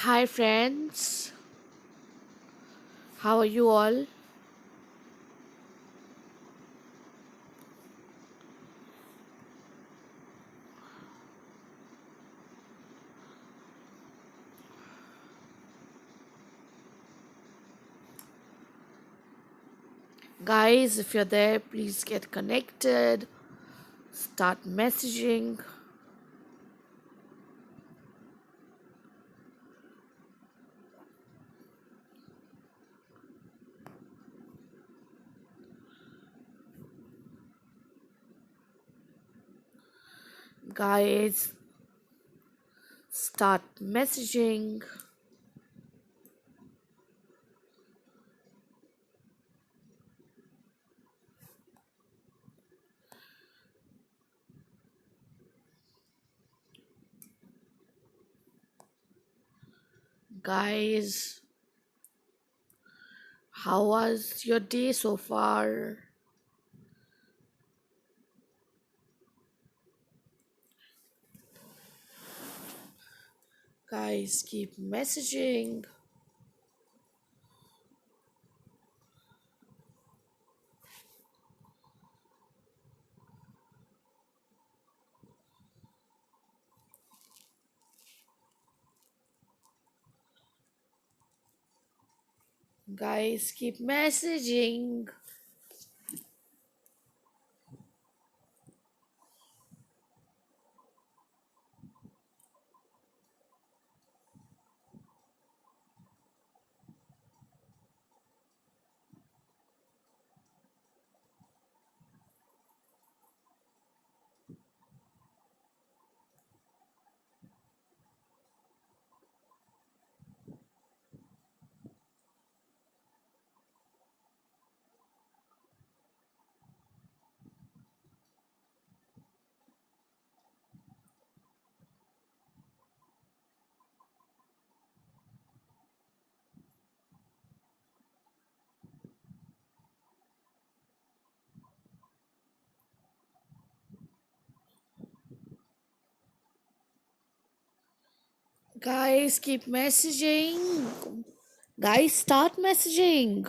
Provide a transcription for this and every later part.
Hi, friends. How are you all? Guys, if you're there, please get connected. Start messaging. Guys, start messaging. Guys, how was your day so far? Guys, keep messaging. Guys, keep messaging. Guys, keep messaging. Guys, start messaging.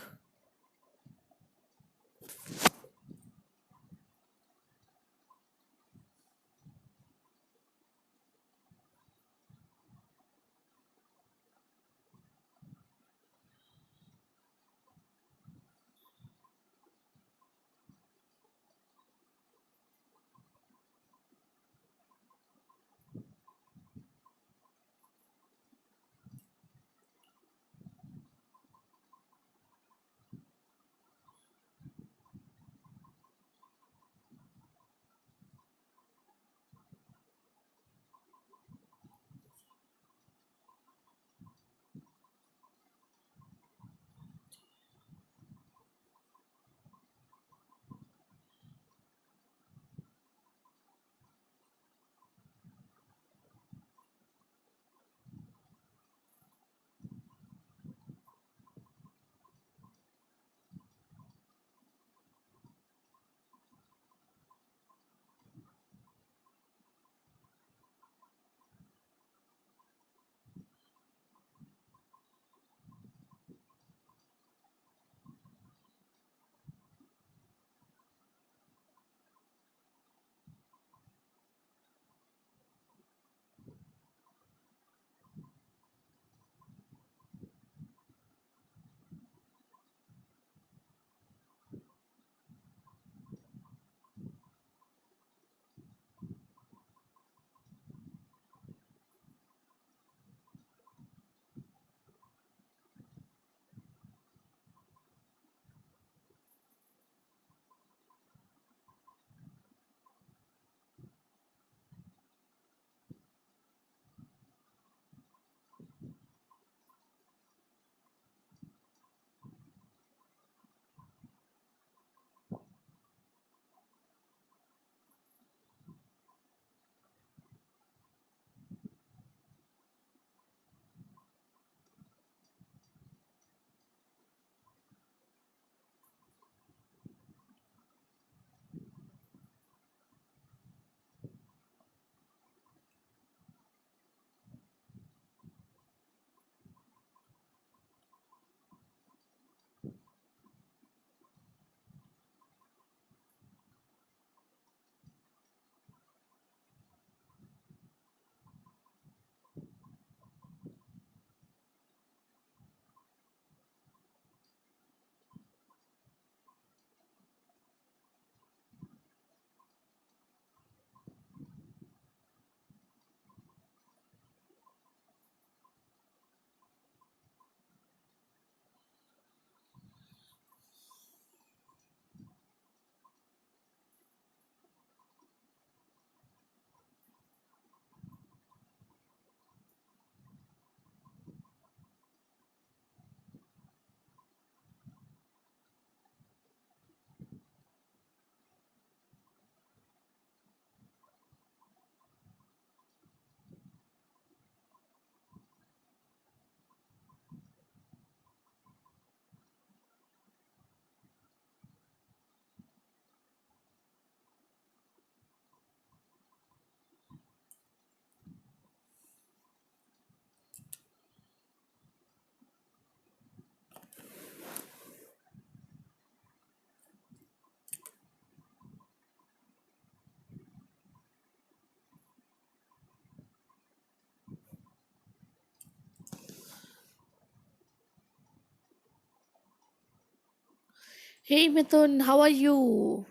Hey Mithun, how are you?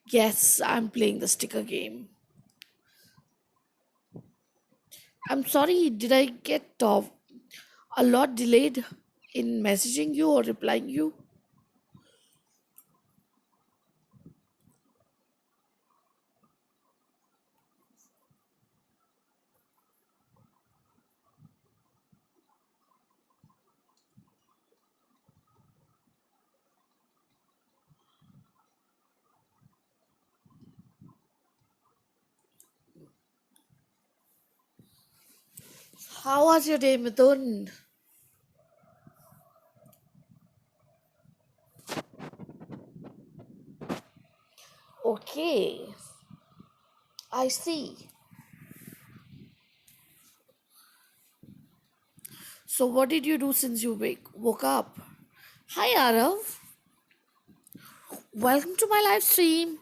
Yes, I'm playing the sticker game. I'm sorry, did I get a lot delayed in messaging you or replying you? How was your day, Mithun? Okay, I see. So, what did you do since you woke up? Hi, Arav. Welcome to my live stream.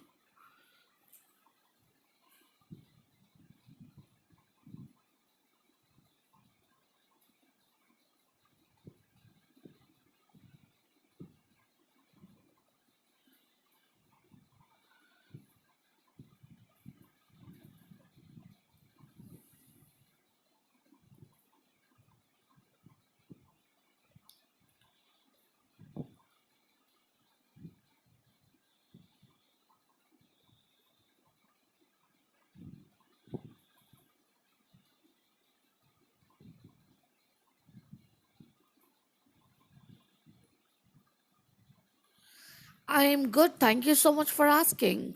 I am good. Thank you so much for asking.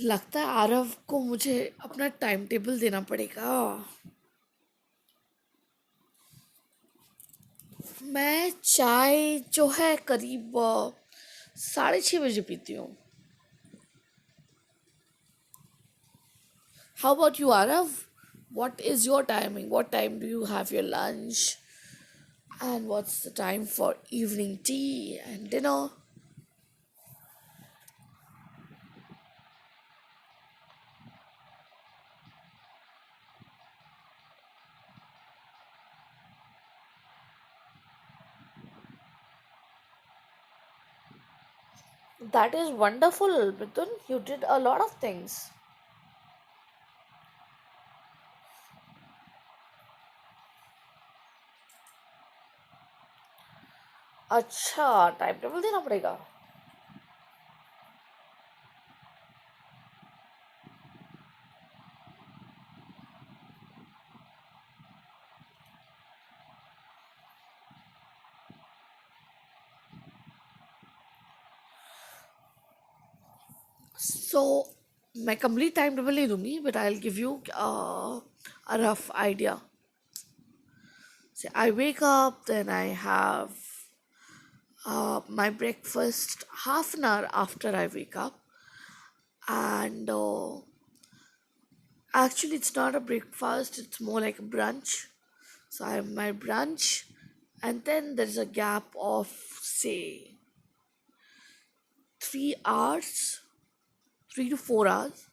लगता है आरव को मुझे अपना time table देना पड़ेगा. मैं चाय जो है करीब 6:30 बजे पीती हूँ. How about you, Arav? What is your timing? What time do you have your lunch? And what's the time for evening tea and dinner? That is wonderful, Mithun. You did a lot of things. अच्छा time table देना पड़ेगा. So मैं complete time table नहीं दूंगी but I will give you a rough idea. So I wake up, then I have my breakfast half an hour after I wake up, and actually it's not a breakfast; it's more like a brunch. So I have my brunch, and then there is a gap of say 3 hours, 3 to 4 hours.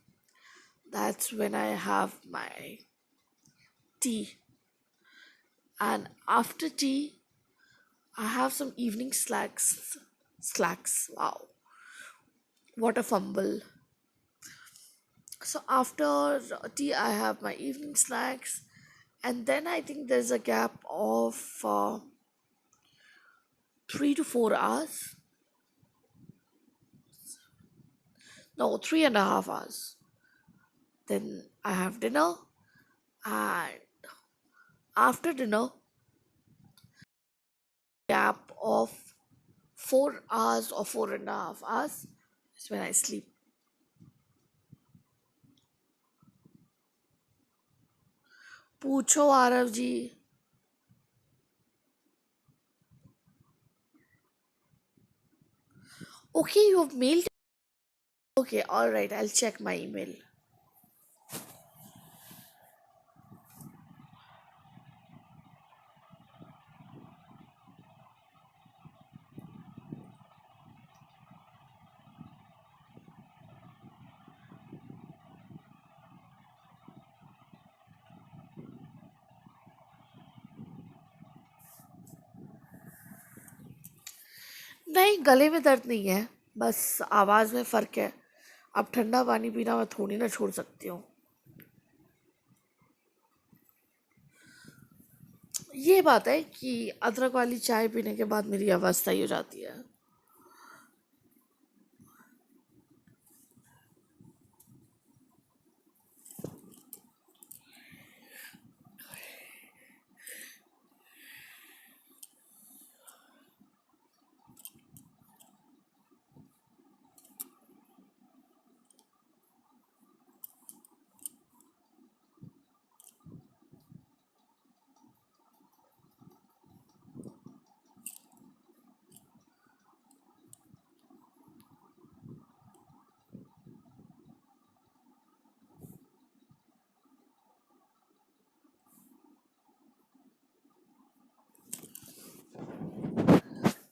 That's when I have my tea, and after tea, I have some evening slacks. Slacks. Wow, what a fumble. So after tea, I have my evening snacks, and then I think there's a gap of 3 to 4 hours. No, 3.5 hours. Then I have dinner, and after dinner, gap of 4 hours or 4.5 hours is when I sleep. पूछो आरव जी. Okay, you have mailed. Okay, all right. I'll check my email. नहीं, गले में दर्द नहीं है, बस आवाज़ में फ़र्क है। अब ठंडा पानी पीना मैं थोड़ी ना छोड़ सकती हूँ। ये बात है कि अदरक वाली चाय पीने के बाद मेरी आवाज़ सही हो जाती है।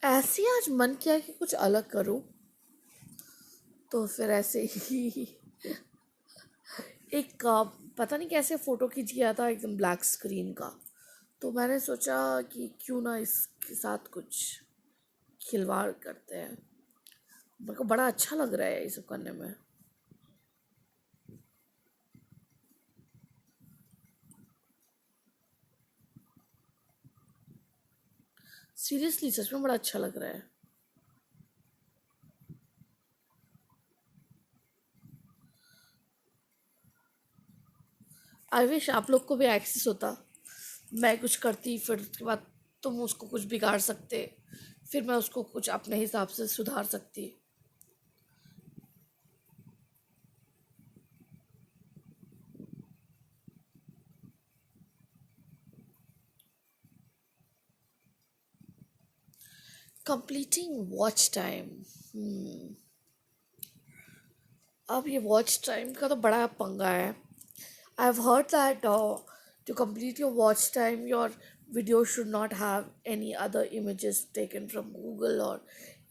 ऐसे ही आज मन किया कि कुछ अलग करूं, तो फिर ऐसे ही एक पता नहीं कैसे फ़ोटो खींच गया था एकदम ब्लैक स्क्रीन का। तो मैंने सोचा कि क्यों ना इसके साथ कुछ खिलवाड़ करते हैं। मेरे को बड़ा अच्छा लग रहा है ये सब करने में। सीरियसली सच में बड़ा अच्छा लग रहा है। आई विश आप लोग को भी एक्सेस होता। मैं कुछ करती फिर उसके बाद तुम उसको कुछ बिगाड़ सकते, फिर मैं उसको कुछ अपने हिसाब से सुधार सकती। Completing watch time. अब ये वॉच टाइम का तो बड़ा पंगा है। I have heard that to complete your watch time, your video should not have any other images taken from Google or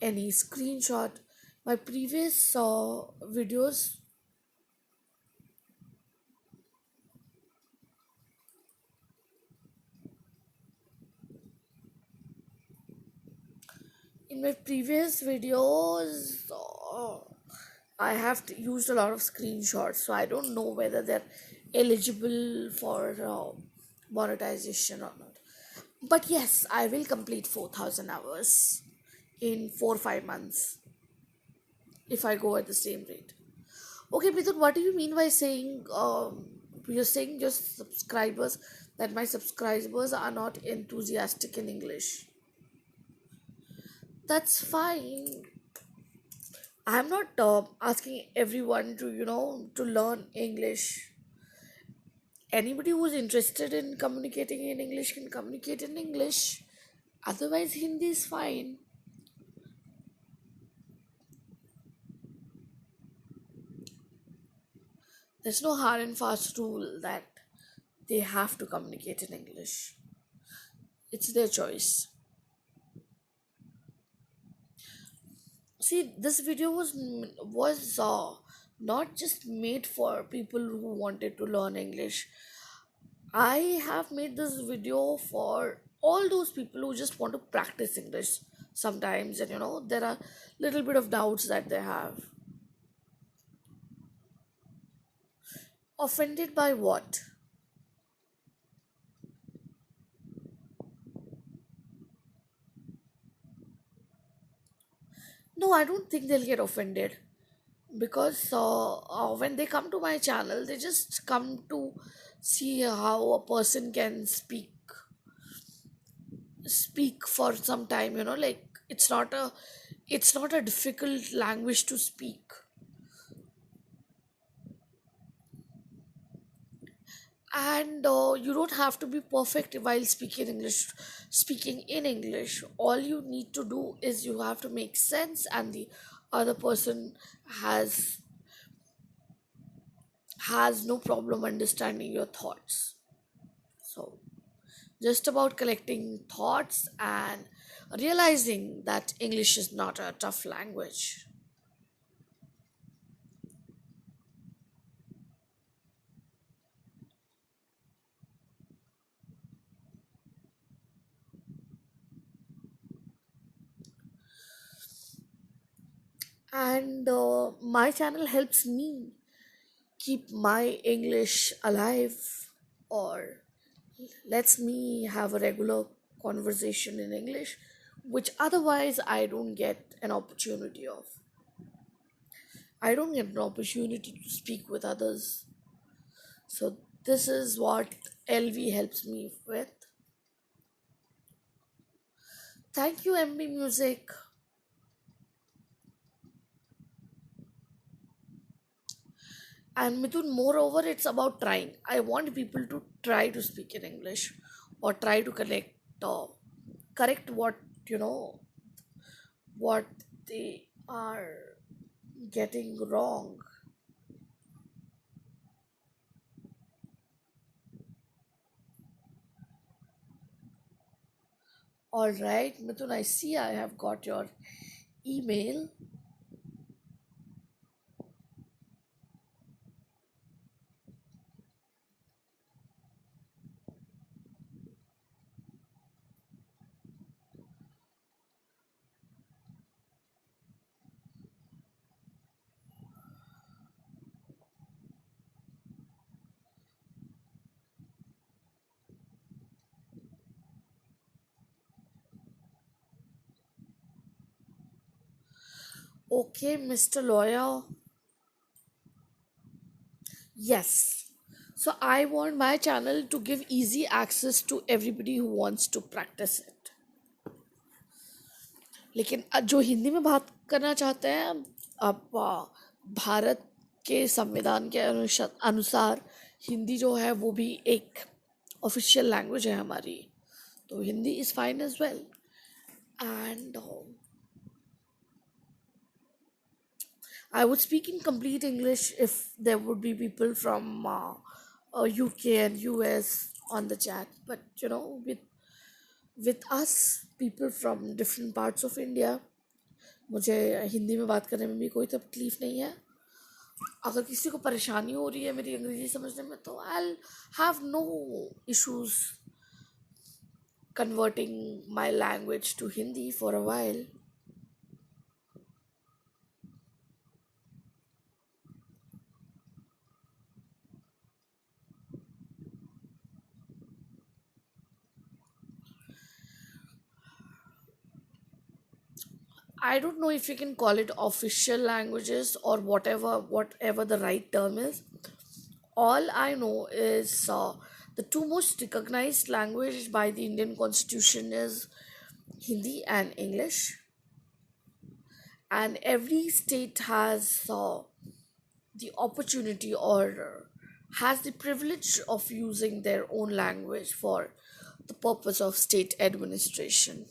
any screenshot. My previous videos, in my previous videos, I have used a lot of screenshots, so I don't know whether they're eligible for monetization or not. But yes, I will complete 4,000 hours in 4 5 months if I go at the same rate. Okay, Mithun, what do you mean by saying you're saying your subscribers that my subscribers are not enthusiastic in English? That's fine. I'm not asking everyone to to learn English. Anybody who's interested in communicating in English can communicate in English. Otherwise, Hindi is fine. There's no hard and fast rule that they have to communicate in English. It's their choice. See, this video was not just made for people who wanted to learn English. I have made this video for all those people who just want to practice English sometimes, and there are little bit of doubts that they have. Offended by what? No, I don't think they'll get offended because when they come to my channel, they just come to see how a person can speak for some time. Like it's not a difficult language to speak. And you don't have to be perfect while speaking in English. All you need to do is you have to make sense, and the other person has has no problem understanding your thoughts. So just about collecting thoughts and realizing that English is not a tough language. and my channel helps me keep my English alive, or lets me have a regular conversation in English, which otherwise I don't get an opportunity to speak with others. So this is what LV helps me with. Thank you, MB Music. And Mithun, moreover, it's about trying. I want people to try to speak in English, or try to correct what you know what they are getting wrong. All right, Mithun, I see I have got your email. Okay, Mr. Lawyer. Yes. So I want my channel to give easy access to everybody who wants to practice it. लेकिन जो हिंदी में बात करना चाहते हैं, अब भारत के संविधान के अनुसार हिंदी जो है वो भी एक ऑफिशियल लैंग्वेज है हमारी, तो Hindi is fine as well. And I would speak in complete English if there would be people from UK and US on the chat. But with us, people from different parts of India, मुझे हिंदी में बात करने में भी कोई तकलीफ नहीं है. अगर किसी को परेशानी हो रही है मेरी अंग्रेजी समझने में, तो I'll have no issues converting my language to Hindi for a while. I don't know if you can call it official languages or whatever the right term is. All I know is the two most recognized language by the Indian Constitution is Hindi and English, and every state has the opportunity or has the privilege of using their own language for the purpose of state administration.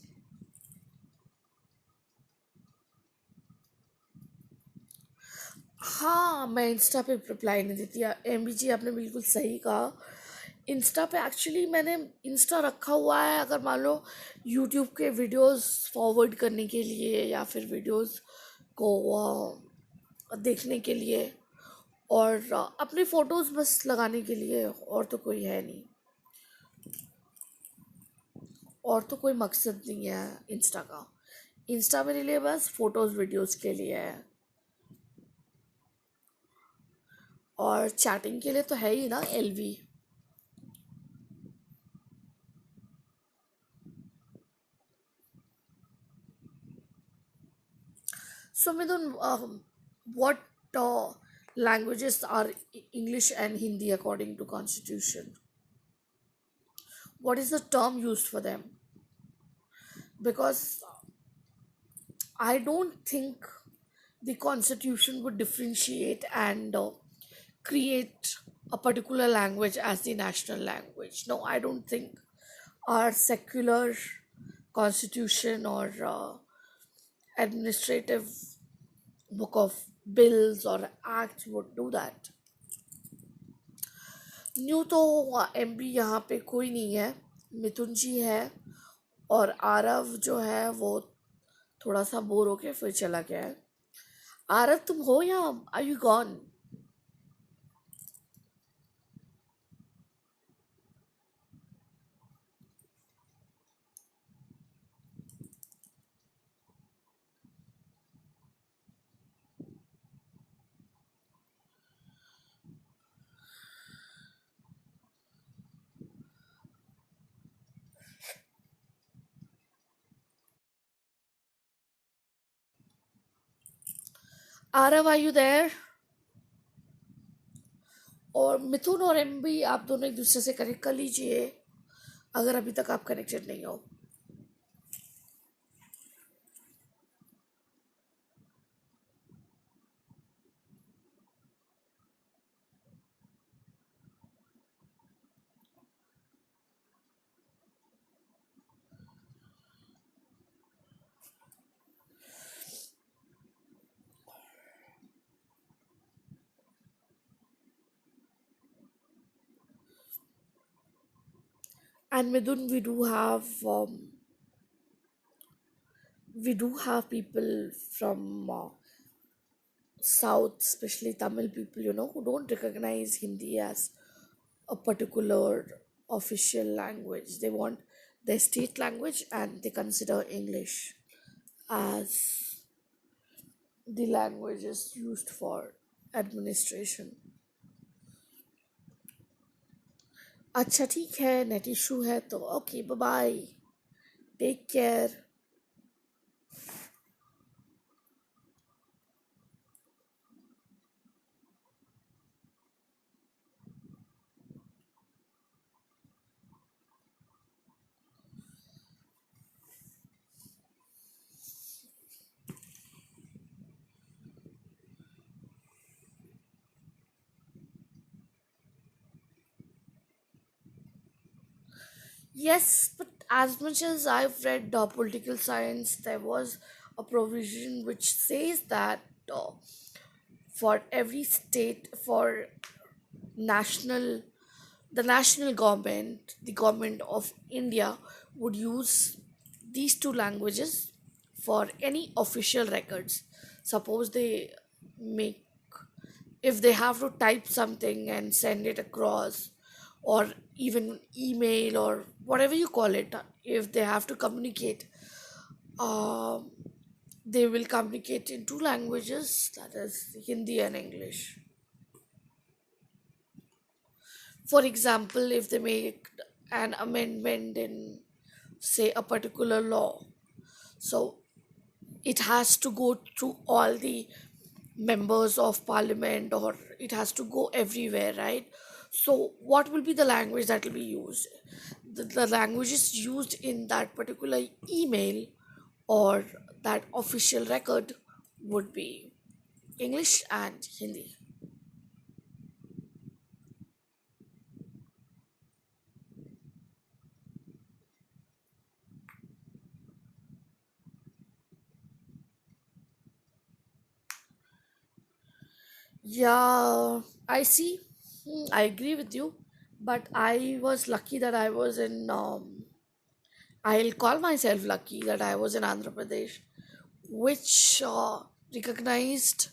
हाँ, मैं Insta पे reply नहीं देती. MB जी, आपने बिल्कुल सही कहा. Insta पे एक्चुअली मैंने इंस्टा रखा हुआ है, अगर मान लो यूट्यूब के वीडियोस फॉरवर्ड करने के लिए या फिर वीडियोस को देखने के लिए, और अपनी फ़ोटोज़ बस लगाने के लिए, और तो कोई है नहीं. और तो कोई मकसद नहीं है इंस्टा का. इंस्टा मेरे लिए बस फ़ोटोज़ वीडियोस के लिए है, और चैटिंग के लिए तो है ही ना LV. So, Midun, what languages are English and Hindi according to Constitution? What is the term used for them? Because I don't think the Constitution would differentiate and create a particular language as the national language. No, I don't think our secular constitution or administrative book of bills or acts would do that. New तो MB यहाँ पे कोई नहीं है. मिथुन जी है, और आरव जो है वो थोड़ा सा बोर होके फिर चला गया है. आरव, तुम हो या are you gone? Aarav, are you there? और मिथुन और एमबी, आप दोनों एक दूसरे से कनेक्ट कर लीजिए अगर अभी तक आप कनेक्टेड नहीं हो. And Midun, we do have people from South, especially Tamil people, who don't recognize Hindi as a particular official language. They want their state language and they consider English as the language is used for administration. अच्छा ठीक है, net issue है तो okay, bye bye, take care. Yes, but as much as I've read political science, there was a provision which says that for every state, for national the national government, the government of India, would use these two languages for any official records. Suppose they make, if they have to type something and send it across, or even email or whatever you call it, if they have to communicate, um, they will communicate in two languages, that is Hindi and English. For example, if they make an amendment in, say, a particular law, so it has to go through all the members of parliament, or it has to go everywhere, right? So what will be the language that will be used? The languages used in that particular email or that official record would be English and Hindi. Yeah, I see. I agree with you, but I was lucky that I was in. I'll call myself lucky that I was in Andhra Pradesh, which recognized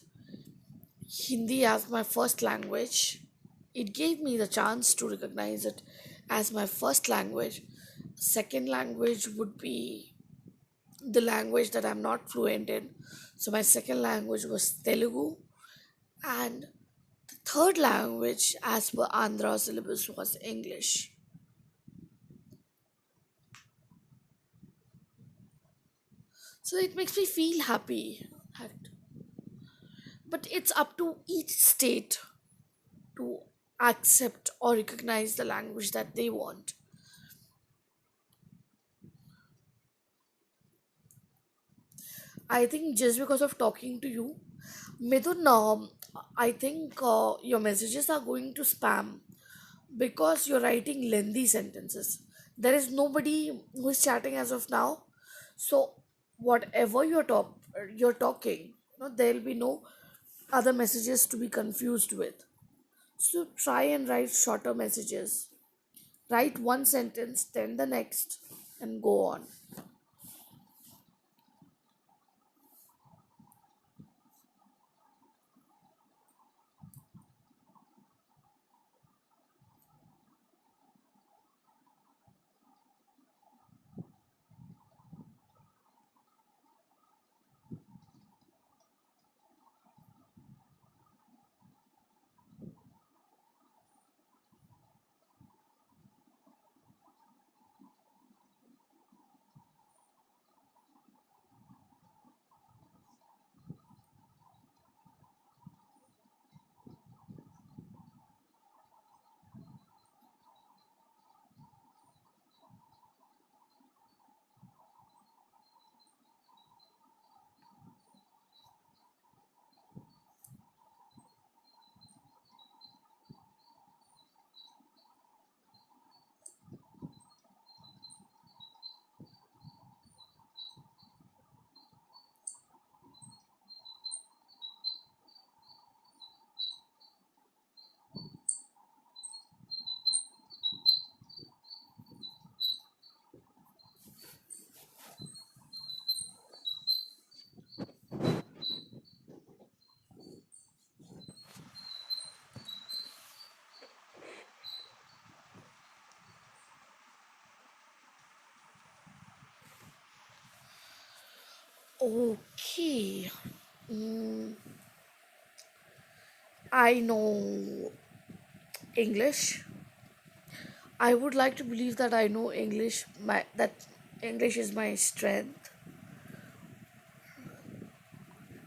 Hindi as my first language. It gave me the chance to recognize it as my first language. Second language would be the language that I'm not fluent in. So my second language was Telugu, and the third language, as per Andhra syllabus, was English. So it makes me feel happy. But it's up to each state to accept or recognize the language that they want. I think just because of talking to you, Midun, I think your messages are going to spam because you're writing lengthy sentences. There is nobody who is chatting as of now. So whatever you're talking, there will be no other messages to be confused with. So try and write shorter messages. Write one sentence, then the next, and go on. Okay. Mm, I know English. I would like to believe that I know English. That English is my strength.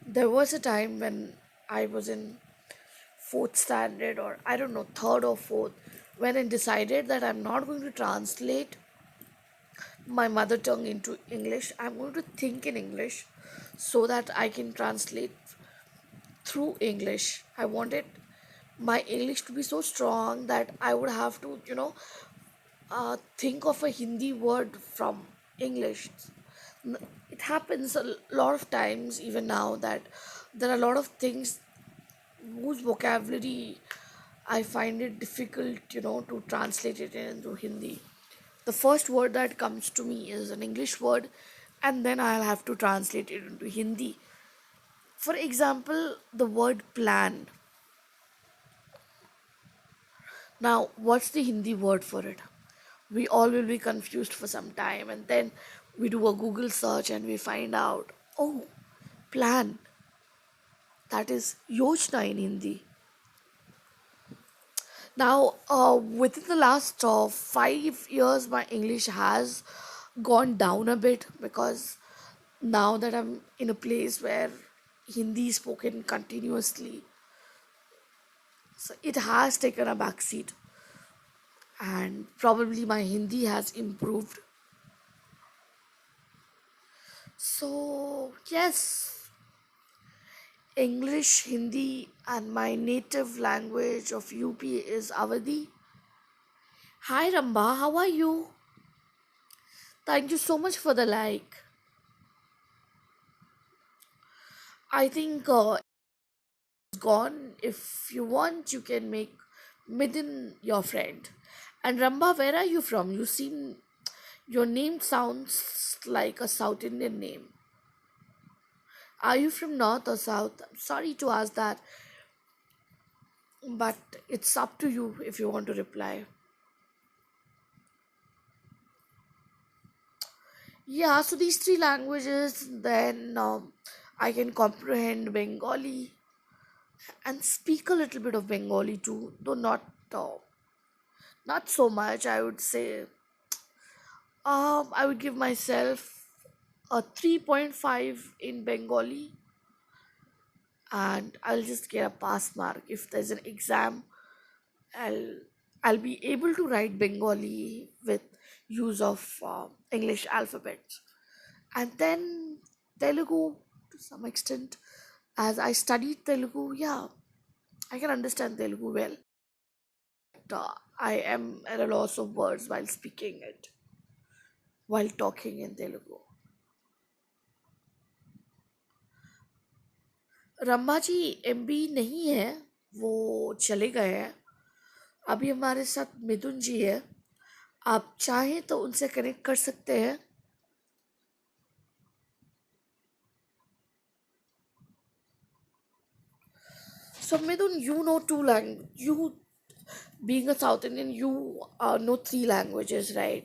There was a time when I was in fourth standard, or I don't know, third or fourth, when I decided that I'm not going to translate my mother tongue into English. I'm going to think in English so that I can translate through English. I wanted my English to be so strong that I would have to, think of a Hindi word from English. It happens a lot of times, even now, that there are a lot of things whose vocabulary I find it difficult, to translate it into Hindi. The first word that comes to me is an English word, and then I'll have to translate it into Hindi. For example, the word plan. Now, what's the Hindi word for it? We all will be confused for some time, and then we do a Google search and we find out, oh, plan. That is Yojna in Hindi. Now, within the last 5 years, my English has gone down a bit because now that I'm in a place where Hindi is spoken continuously, so it has taken a backseat, and probably my Hindi has improved. So, yes, English, Hindi, and my native language of UP is Awadhi. Hi Ramba, how are you? Thank you so much for the like. I think it's gone. If you want, you can make Midin your friend. And Ramba, where are you from? Your name sounds like a South Indian name. Are you from North or South? I'm sorry to ask that, but it's up to you if you want to reply. Yeah, so these three languages, then I can comprehend Bengali and speak a little bit of Bengali too, though not so much. I would say I would give myself a 3.5 in Bengali, and I'll just get a pass mark. If there's an exam, I'll I'll be able to write Bengali with use of English alphabets, and then Telugu to some extent. As I studied Telugu, yeah, I can understand Telugu well. I am at a loss of words while speaking it, while talking in Telugu. रम्बा जी MB नहीं है, वो चले गए हैं। अभी हमारे साथ मिथुन जी है, आप चाहें तो उनसे कनेक्ट कर सकते हैं। So Midun, you know two language. You being a South Indian, you know three languages, right?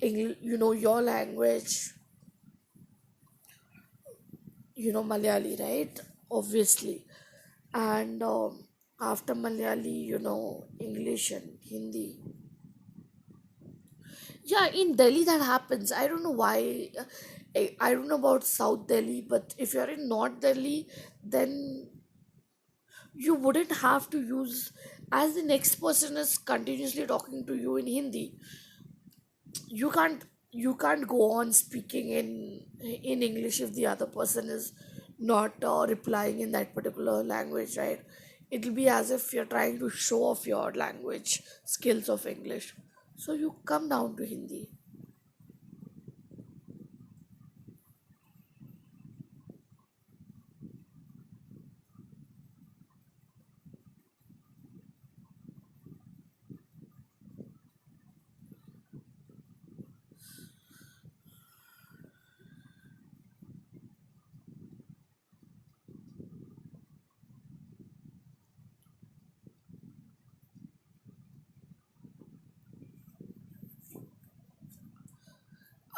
English, your language, Malayali, right? Obviously, and after Malayali, English and Hindi. Yeah, in Delhi that happens. I don't know why. I don't know about South Delhi, but if you're in North Delhi, then you wouldn't have to use, as the next person is continuously talking to you in Hindi, you can't go on speaking in English if the other person is not replying in that particular language, right? It'll be as if you're trying to show off your language skills of English, so you come down to Hindi.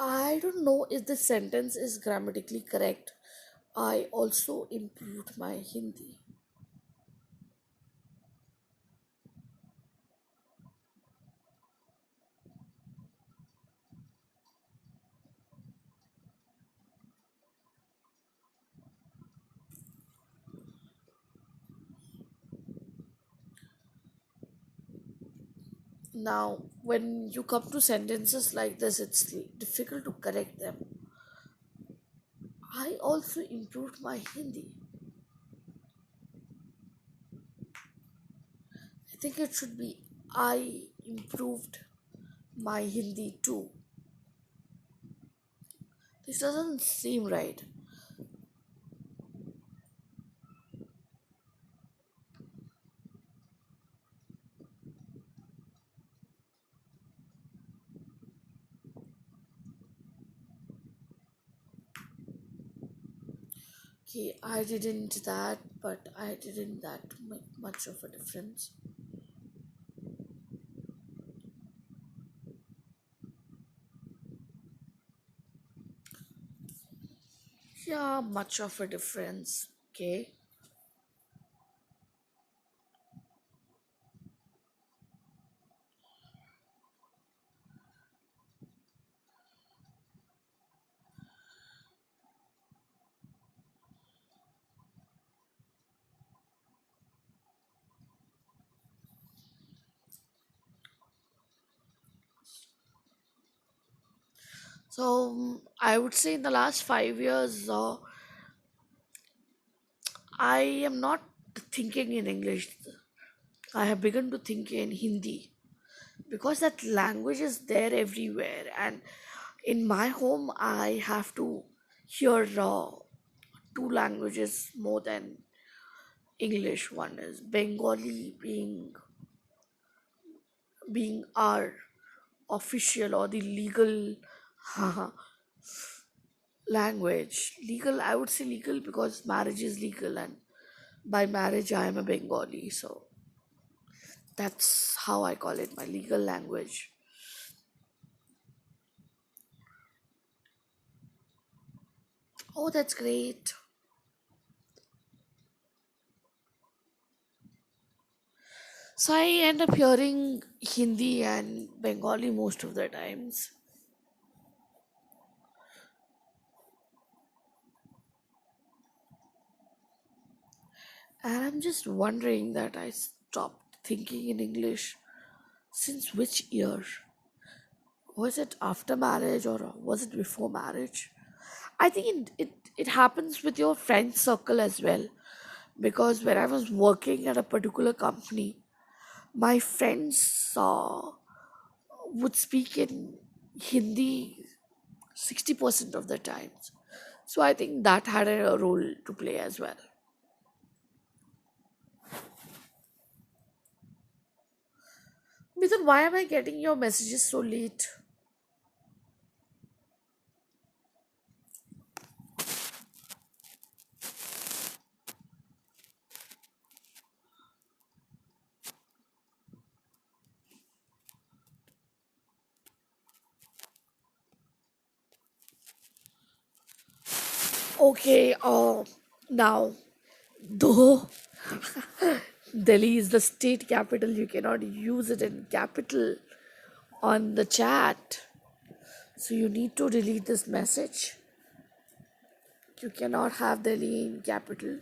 I don't know if the sentence is grammatically correct. I also improved my Hindi. Now, when you come to sentences like this, it's difficult to correct them. I also improved my Hindi. I think it should be I improved my Hindi too. This doesn't seem right. Okay, I didn't that, but I didn't that make much of a difference. Yeah, much of a difference. Okay. So I would say in the last 5 years, I am not thinking in English. I have begun to think in Hindi because that language is there everywhere, and in my home, I have to hear two languages more than English. One is Bengali, being our official or the legal language. Legal, I would say legal because marriage is legal, and by marriage, I am a Bengali, so that's how I call it my legal language. Oh, that's great. So I end up hearing Hindi and Bengali most of the times. And I'm just wondering that I stopped thinking in English since which year? Was it after marriage or was it before marriage? I think it happens with your friend circle as well. Because when I was working at a particular company, my friends would speak in Hindi 60% of the times. So I think that had a role to play as well. Mithun, why am I getting your messages so late? Okay, now, though Delhi is the state capital, you cannot use it in capital on the chat. So you need to delete this message. You cannot have Delhi in capital.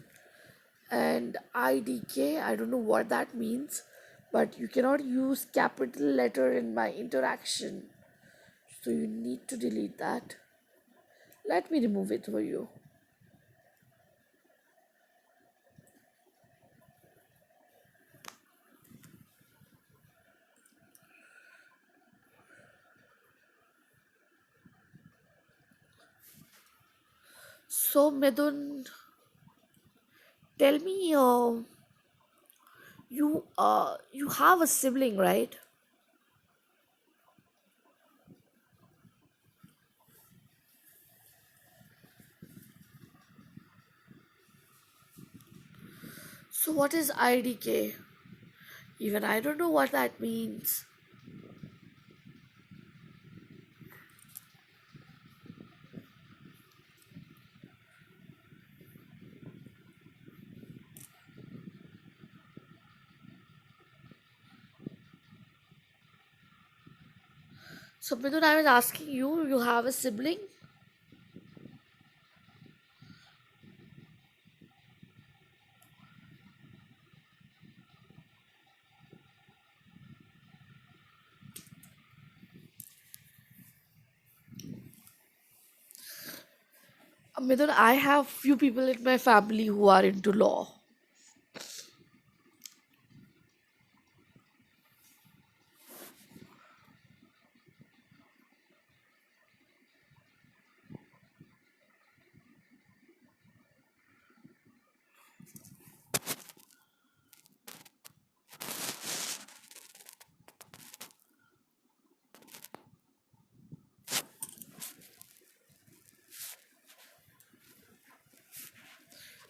And IDK, I don't know what that means, but you cannot use capital letter in my interaction. So you need to delete that. Let me remove it for you. So Medun, tell me, you have a sibling, right? So what is IDK? Even I don't know what that means. So, Midun, I was asking you, you have a sibling? Midun, I have few people in my family who are into law.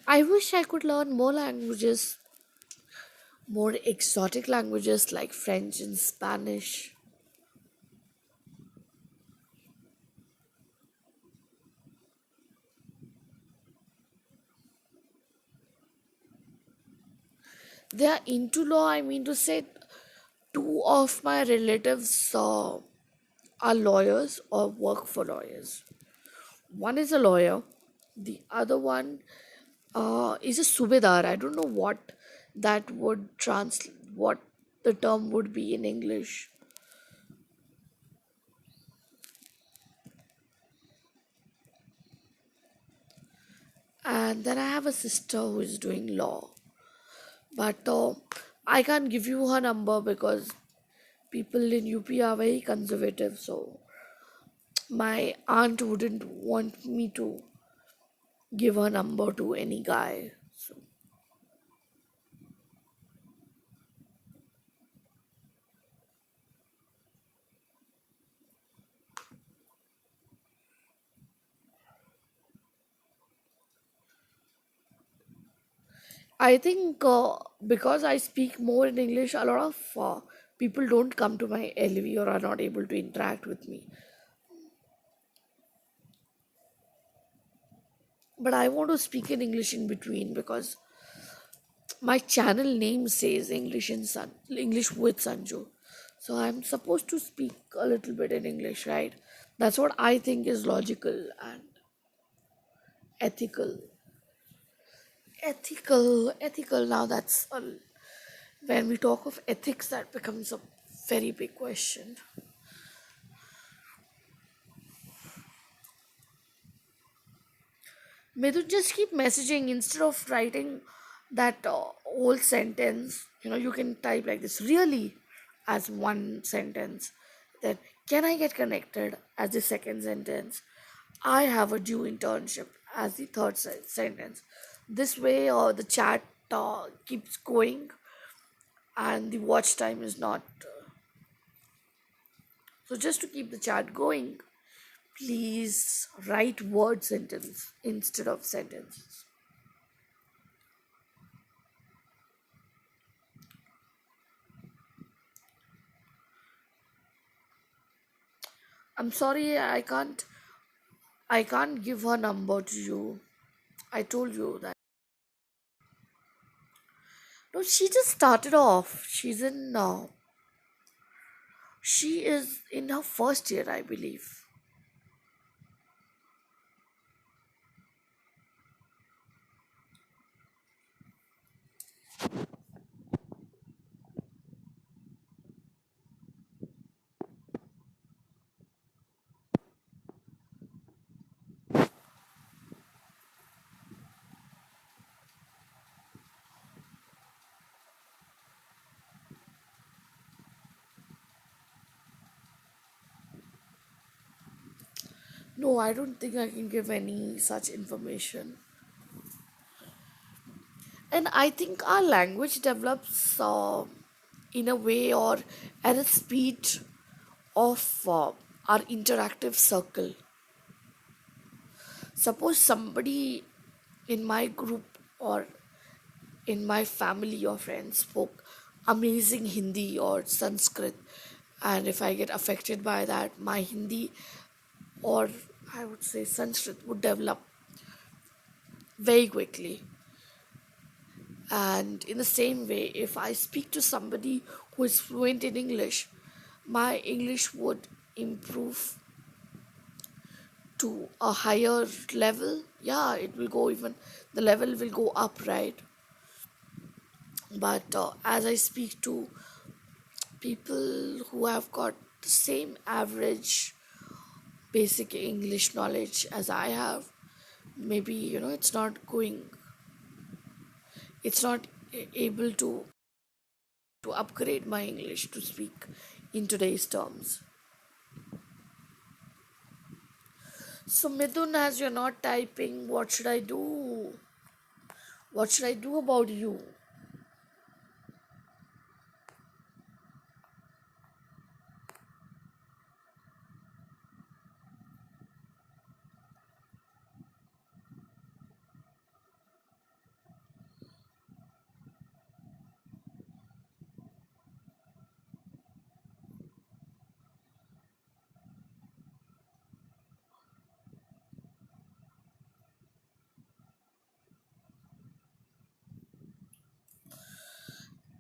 I wish I could learn more languages, more exotic languages like French and Spanish. They are into law, I mean to say, two of my relatives are lawyers or work for lawyers. One is a lawyer, the other one is a subedar. I don't know what the term would be in English. And then I have a sister who is doing law, but I can't give you her number because people in UP are very conservative. So my aunt wouldn't want me to give her number to any guy. So I think because I speak more in English, a lot of people don't come to my LV or are not able to interact with me. But I want to speak in English in between because my channel name says English with Sanju. So I'm supposed to speak a little bit in English, right? That's what I think is logical and ethical. Ethical. Now when we talk of ethics, that becomes a very big question. Midhu, just keep messaging instead of writing that whole sentence. You can type like this really as one sentence. Then, can I get connected as the second sentence? I have a due internship as the third sentence. This way, the chat keeps going and the watch time is not. So, just to keep the chat going, please write word sentence instead of sentences. I'm sorry, I can't give her number to you. I told you that. No, she just started off. She is in her first year, I believe. No, I don't think I can give any such information. And I think our language develops in a way or at a speed of our interactive circle. Suppose somebody in my group or in my family or friends spoke amazing Hindi or Sanskrit, and if I get affected by that, my Hindi or I would say Sanskrit would develop very quickly. And in the same way, if I speak to somebody who is fluent in English, my English would improve to a higher level, yeah, it will go even, the level will go up, right? But as I speak to people who have got the same average basic English knowledge as I have, maybe, it's not able to upgrade my English to speak in today's terms. So, Midun, as you're not typing, what should I do? What should I do about you?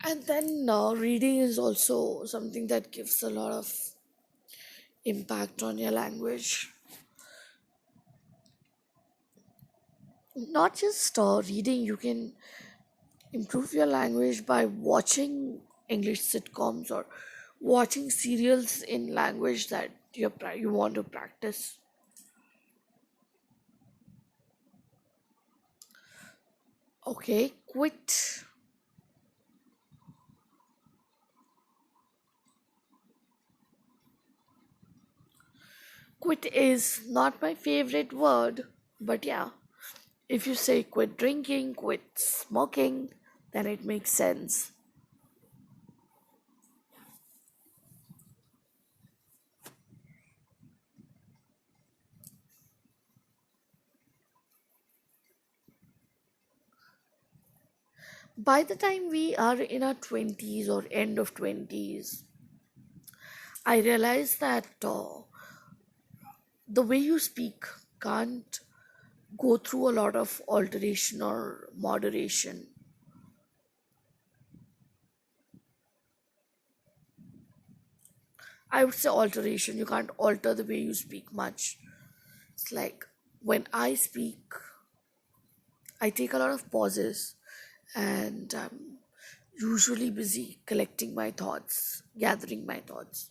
And then reading is also something that gives a lot of impact on your language. Not just reading, you can improve your language by watching English sitcoms or watching serials in language that you want to practice. Okay, quit. Quit is not my favorite word, but yeah, if you say quit drinking, quit smoking, then it makes sense. By the time we are in our 20s or end of 20s, I realize that the way you speak can't go through a lot of alteration or moderation. I would say alteration. You can't alter the way you speak much. It's like when I speak, I take a lot of pauses and I'm usually busy collecting my thoughts, gathering my thoughts.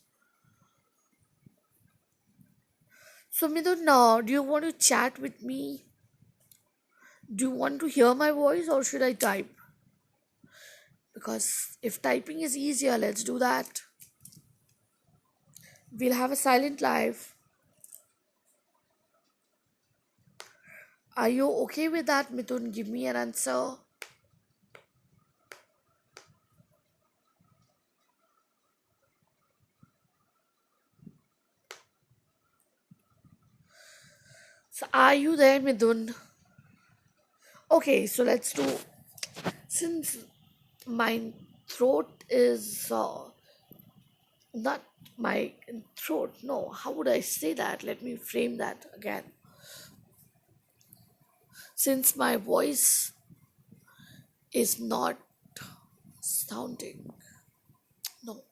So, Midun, now, do you want to chat with me? Do you want to hear my voice or should I type? Because if typing is easier, let's do that. We'll have a silent live. Are you okay with that, Mithun? Give me an answer. So, are you there, Midun? Okay, so let's do. Since my throat is not my throat, no, how would I say that? Let me frame that again. Since my voice is not sounding, no,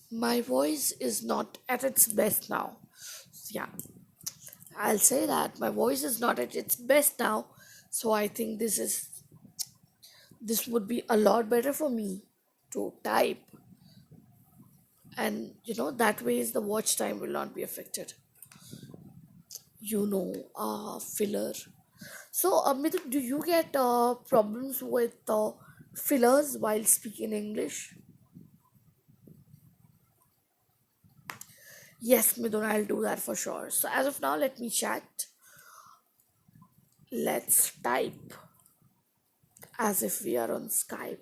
my voice is not at its best now. Yeah, I'll say that my voice is not at its best now. So I think this would be a lot better for me to type, and that way is the watch time will not be affected. Filler. So, Mithun, do you get problems with fillers while speaking English? Yes, Midun, I'll do that for sure. So, as of now, let me chat. Let's type as if we are on Skype.